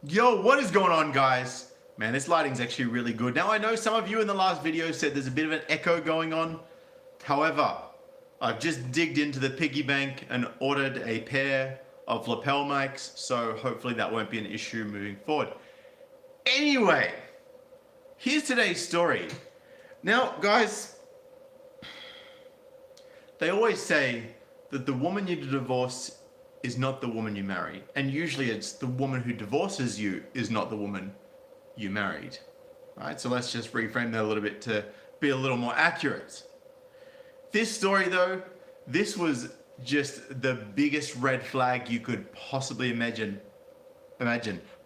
Yo, what is going on, guys? Man, this lighting's actually really good. Now, I know some of you in the last video said there's a bit of an echo going on. However, I've just digged into the piggy bank and ordered a pair of lapel mics, so hopefully that won't be an issue moving forward. Anyway, here's today's story. Now, guys, they always say that the woman you divorce is not the woman you marry. And usually it's the woman who divorces you is not the woman you married. Right? So let's just reframe that a little bit to be a little more accurate. This story though, this was just the biggest red flag you could possibly imagine.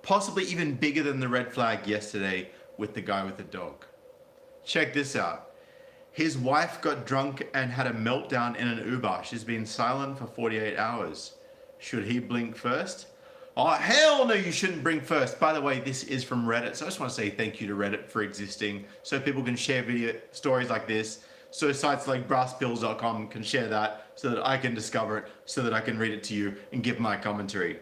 Possibly even bigger than the red flag yesterday with the guy with the dog. Check this out. His wife got drunk and had a meltdown in an Uber. She's been silent for 48 hours. Should he blink first? Oh, hell no, you shouldn't blink first. By the way, this is from Reddit, so I just want to say thank you to Reddit for existing so people can share video stories like this, so sites like brasspills.com can share that so that I can discover it, so that I can read it to you and give my commentary.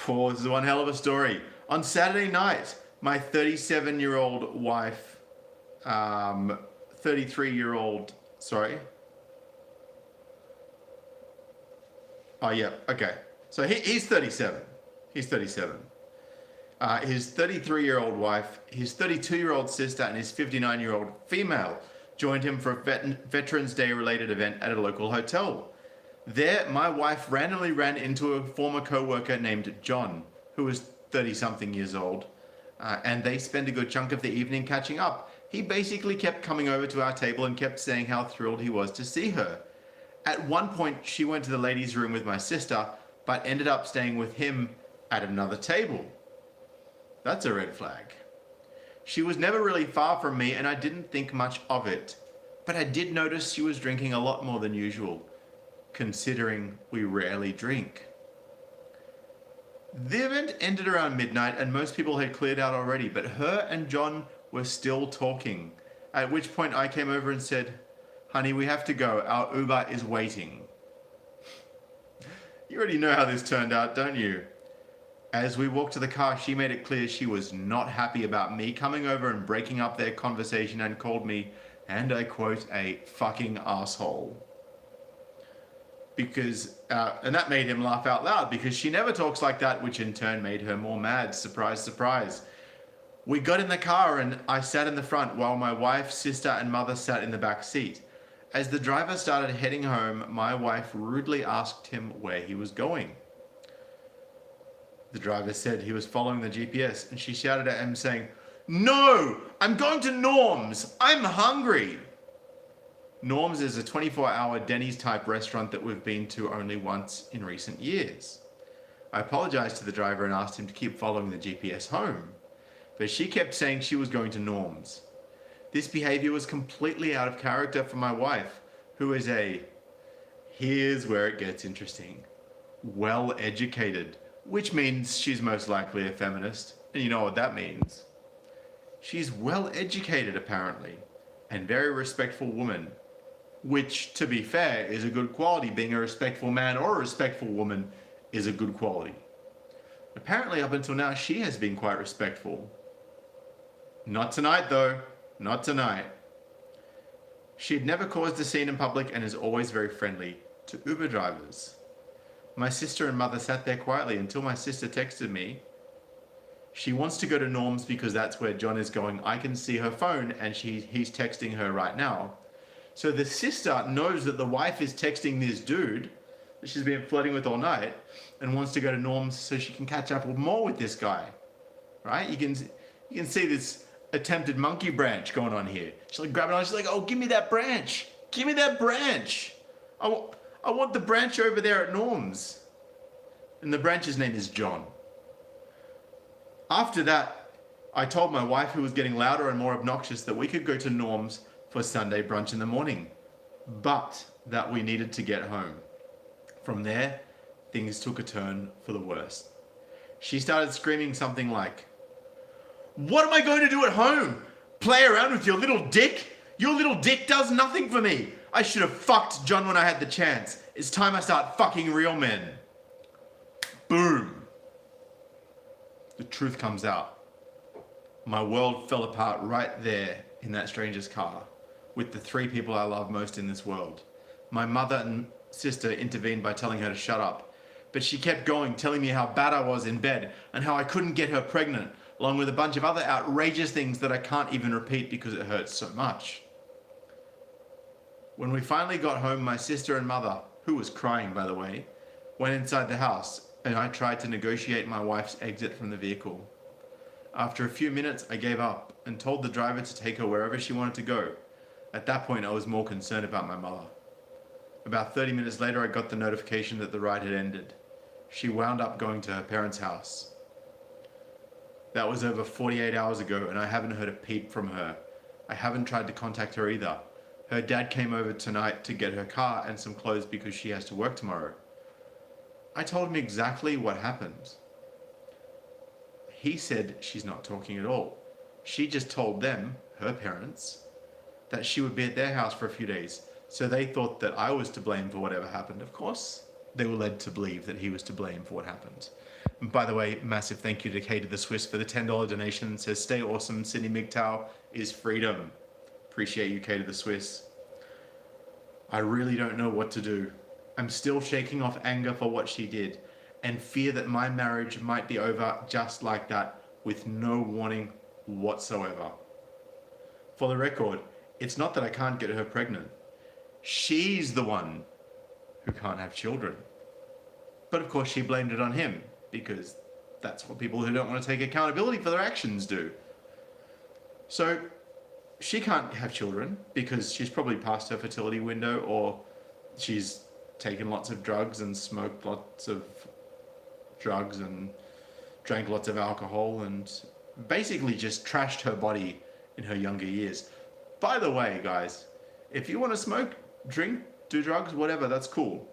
Oh, this is one hell of a story. On Saturday night, my 37-year-old wife, 33-year-old, sorry. Oh yeah, okay. So he's 37. He's 37. His 33-year-old wife, his 32-year-old sister, and his 59-year-old female joined him for a Veterans Day related event at a local hotel. There, my wife randomly ran into a former co-worker named John, who was 30-something years old, and they spent a good chunk of the evening catching up. He basically kept coming over to our table and kept saying how thrilled he was to see her. At one point, she went to the ladies' room with my sister, but ended up staying with him at another table. That's a red flag. She was never really far from me, and I didn't think much of it. But I did notice she was drinking a lot more than usual, considering we rarely drink. The event ended around midnight, and most people had cleared out already, but her and John were still talking, at which point I came over and said, "Honey, we have to go. Our Uber is waiting." You already know how this turned out, don't you? As we walked to the car, she made it clear she was not happy about me coming over and breaking up their conversation and called me, and I quote, a fucking asshole. And that made him laugh out loud because she never talks like that, which in turn made her more mad. Surprise, surprise. We got in the car and I sat in the front while my wife, sister, and mother sat in the back seat. As the driver started heading home, my wife rudely asked him where he was going. The driver said he was following the GPS, and she shouted at him saying, "No, I'm going to Norm's. I'm hungry." Norm's is a 24-hour Denny's type restaurant that we've been to only once in recent years. I apologized to the driver and asked him to keep following the GPS home, but she kept saying she was going to Norm's. This behavior was completely out of character for my wife, who is here's where it gets interesting, well-educated, which means she's most likely a feminist, and you know what that means. She's well-educated, apparently, and very respectful woman, which, to be fair, is a good quality. Being a respectful man or a respectful woman is a good quality. Apparently, up until now, she has been quite respectful. Not tonight, though. Not tonight. She'd never caused a scene in public and is always very friendly to Uber drivers. My sister and mother sat there quietly until my sister texted me. She wants to go to Norm's because that's where John is going. I can see her phone and he's texting her right now. So the sister knows that the wife is texting this dude that she's been flirting with all night and wants to go to Norm's so she can catch up more with this guy. Right? You can see this attempted monkey branch going on here. She's like grabbing on, she's like, "Oh, give me that branch. Give me that branch. I want the branch over there at Norm's." And the branch's name is John. After that, I told my wife, who was getting louder and more obnoxious, that we could go to Norm's for Sunday brunch in the morning, but that we needed to get home. From there, things took a turn for the worse. She started screaming something like, "What am I going to do at home? Play around with your little dick? Your little dick does nothing for me. I should have fucked John when I had the chance. It's time I start fucking real men." Boom. truth comes out. My world fell apart right there in that stranger's car with the 3 people I love most in this world. My mother and sister intervened by telling her to shut up, but she kept going, telling me how bad I was in bed and how I couldn't get her pregnant, along with a bunch of other outrageous things that I can't even repeat because it hurts so much. When we finally got home, my sister and mother, who was crying by the way, went inside the house and I tried to negotiate my wife's exit from the vehicle. After a few minutes, I gave up and told the driver to take her wherever she wanted to go. At that point, I was more concerned about my mother. About 30 minutes later, I got the notification that the ride had ended. She wound up going to her parents' house. That was over 48 hours ago, and I haven't heard a peep from her. I haven't tried to contact her either. Her dad came over tonight to get her car and some clothes because she has to work tomorrow. I told him exactly what happened. He said she's not talking at all. She just told them, her parents, that she would be at their house for a few days. So they thought that I was to blame for whatever happened. Of course, they were led to believe that he was to blame for what happened. And by the way, massive thank you to Kay to the Swiss for the $10 donation. It says, stay awesome, Sydney MGTOW is freedom. Appreciate you, Kay to the Swiss. I really don't know what to do. I'm still shaking off anger for what she did and fear that my marriage might be over just like that with no warning whatsoever. For the record, it's not that I can't get her pregnant. She's the one who can't have children. But of course she blamed it on him because that's what people who don't want to take accountability for their actions do. So she can't have children because she's probably past her fertility window, or she's taken lots of drugs and smoked lots of drugs and drank lots of alcohol and basically just trashed her body in her younger years. By the way, guys, if you want to smoke, drink, do drugs, whatever, that's cool.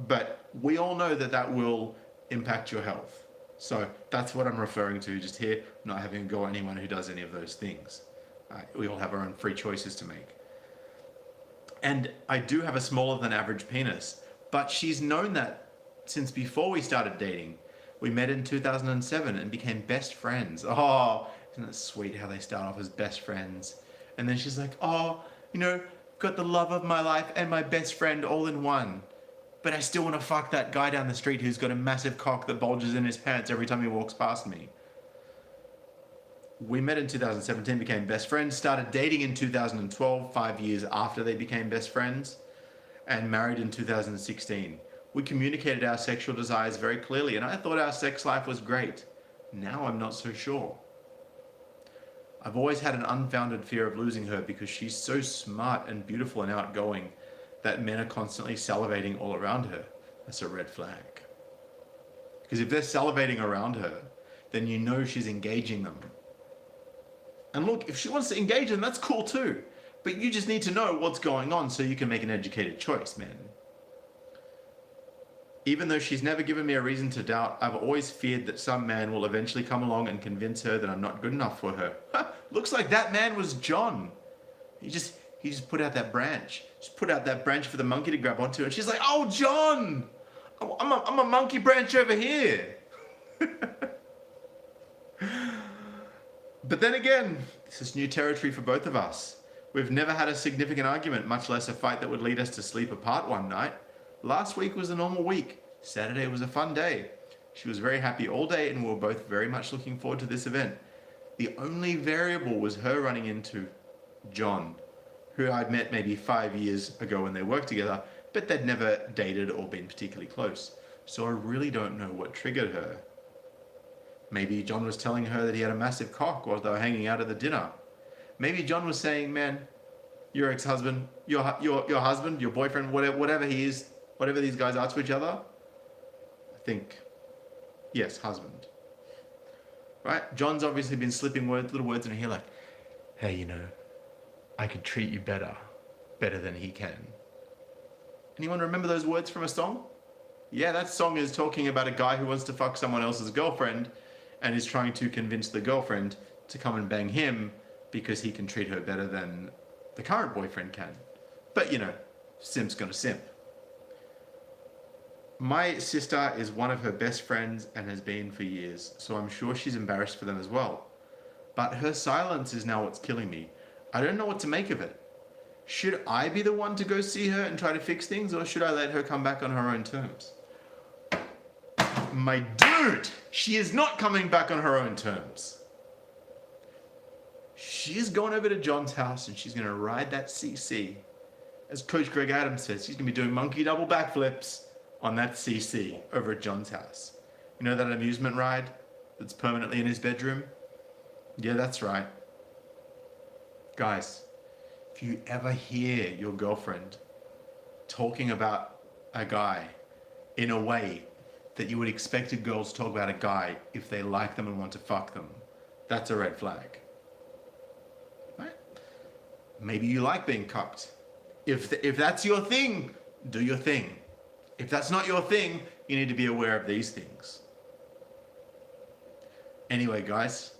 But we all know that that will impact your health. So that's what I'm referring to just here, not having a go at anyone who does any of those things. We all have our own free choices to make. And I do have a smaller than average penis, but she's known that since before we started dating. We met in 2007 and became best friends. Oh, isn't it sweet how they start off as best friends? And then she's like, oh, you know, got the love of my life and my best friend all in one. But I still want to fuck that guy down the street who's got a massive cock that bulges in his pants every time he walks past me. We met in 2017, became best friends, started dating in 2012, 5 years after they became best friends, and married in 2016. We communicated our sexual desires very clearly, and I thought our sex life was great. Now I'm not so sure. I've always had an unfounded fear of losing her because she's so smart and beautiful and outgoing that men are constantly salivating all around her. That's a red flag. Because if they're salivating around her, then you know she's engaging them. And look, if she wants to engage them, that's cool too. But you just need to know what's going on so you can make an educated choice, man. Even though she's never given me a reason to doubt, I've always feared that some man will eventually come along and convince her that I'm not good enough for her. Looks like that man was John. He just put out that branch. Just put out that branch for the monkey to grab onto, and she's like, oh, John! I'm a monkey branch over here. But then again, this is new territory for both of us. We've never had a significant argument, much less a fight that would lead us to sleep apart one night. Last week was a normal week. Saturday was a fun day. She was very happy all day and we were both very much looking forward to this event. The only variable was her running into John, who I'd met maybe 5 years ago when they worked together, but they'd never dated or been particularly close. So I really don't know what triggered her. Maybe John was telling her that he had a massive cock while they were hanging out at the dinner. Maybe John was saying, man, your ex-husband, your husband, your boyfriend, whatever he is, whatever these guys are to each other. I think, yes, husband. Right? John's obviously been slipping little words in her ear like, hey, you know, I could treat you better than he can. Anyone remember those words from a song? Yeah, that song is talking about a guy who wants to fuck someone else's girlfriend and is trying to convince the girlfriend to come and bang him because he can treat her better than the current boyfriend can. But, you know, simp's gonna simp. My sister is one of her best friends and has been for years, so I'm sure she's embarrassed for them as well. But her silence is now what's killing me. I don't know what to make of it. Should I be the one to go see her and try to fix things, or should I let her come back on her own terms? My dude, she is not coming back on her own terms. She's going over to John's house and she's going to ride that CC. As Coach Greg Adams says, she's going to be doing monkey double backflips on that CC over at John's house. You know that amusement ride that's permanently in his bedroom? Yeah, that's right. Guys, if you ever hear your girlfriend talking about a guy in a way that you would expect a girl to talk about a guy if they like them and want to fuck them, that's a red flag. Right? Maybe you like being cucked. If that's your thing, do your thing. If that's not your thing, you need to be aware of these things. Anyway, guys,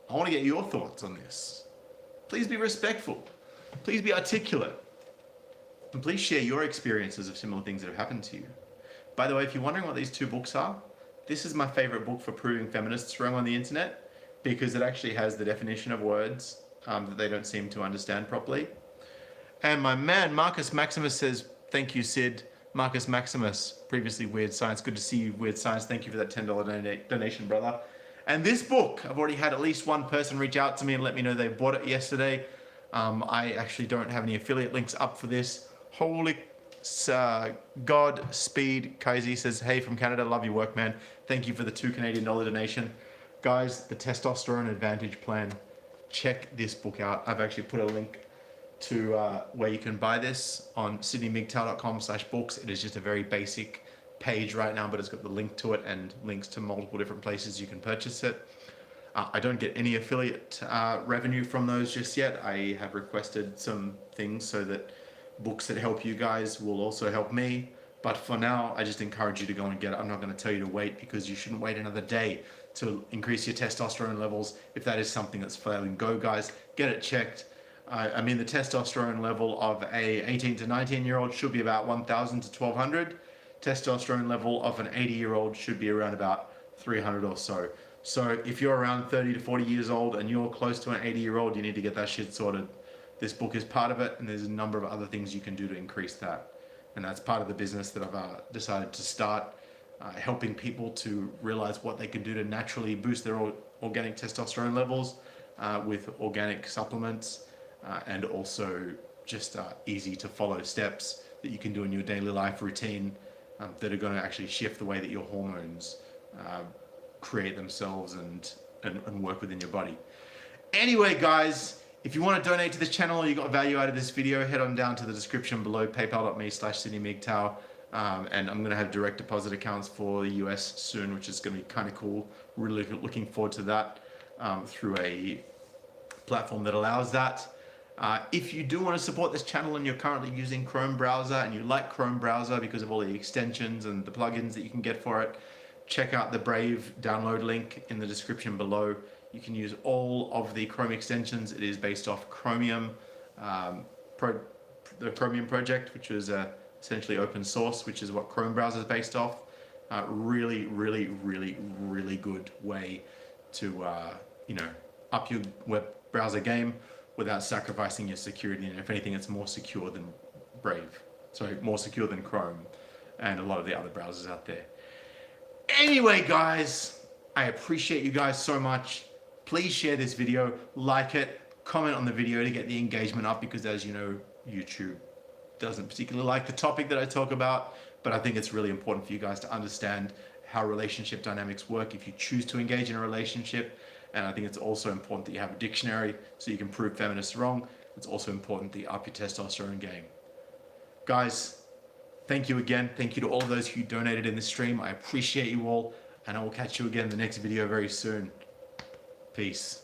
I want to get your thoughts on this. Please be respectful. Please be articulate. And please share your experiences of similar things that have happened to you. By the way, if you're wondering what these two books are, this is my favorite book for proving feminists wrong on the internet, because it actually has the definition of words that they don't seem to understand properly. And my man, Marcus Maximus, says, thank you, Sid. Marcus Maximus, previously Weird Science. Good to see you, Weird Science. Thank you for that $10 donation, brother. And this book, I've already had at least one person reach out to me and let me know they bought it yesterday. I actually don't have any affiliate links up for this. Holy Godspeed. Kaisi says, hey, from Canada, love your work, man. Thank you for the $2 Canadian donation. Guys, the Testosterone Advantage Plan. Check this book out. I've actually put a link to where you can buy this on sydneymigtow.com/books. It is just a very basic page right now, but it's got the link to it and links to multiple different places you can purchase it. I don't get any affiliate revenue from those just yet. I have requested some things so that books that help you guys will also help me. But for now, I just encourage you to go and get it. I'm not going to tell you to wait, because you shouldn't wait another day to increase your testosterone levels. If that is something that's failing, go, guys, get it checked. I mean, the testosterone level of a 18 to 19-year-old should be about 1,000 to 1,200. Testosterone level of an 80-year-old should be around about 300 or so. So if you're around 30 to 40 years old and you're close to an 80-year-old, you need to get that shit sorted. This book is part of it, and there's a number of other things you can do to increase that. And that's part of the business that I've decided to start, helping people to realize what they can do to naturally boost their organic testosterone levels with organic supplements. And also just easy to follow steps that you can do in your daily life routine that are going to actually shift the way that your hormones create themselves and work within your body. Anyway, guys, if you want to donate to this channel or you got value out of this video, head on down to the description below, paypal.me/SydneyMigTow. And I'm going to have direct deposit accounts for the US soon, which is going to be kind of cool. Really looking forward to that through a platform that allows that. If you do want to support this channel and you're currently using Chrome browser and you like Chrome browser because of all the extensions and the plugins that you can get for it, check out the Brave download link in the description below. You can use all of the Chrome extensions. It is based off Chromium, the Chromium project, which is essentially open source, which is what Chrome browser is based off. Really, really, really, really good way to up your web browser game without sacrificing your security, and if anything, it's more secure than Brave. Sorry, more secure than Chrome and a lot of the other browsers out there. Anyway, guys, I appreciate you guys so much. Please share this video, like it, comment on the video to get the engagement up, because as you know, YouTube doesn't particularly like the topic that I talk about, but I think it's really important for you guys to understand how relationship dynamics work if you choose to engage in a relationship. And I think it's also important that you have a dictionary so you can prove feminists wrong. It's also important that you up your testosterone game. Guys, thank you again. Thank you to all of those who donated in this stream. I appreciate you all, and I will catch you again in the next video very soon. Peace.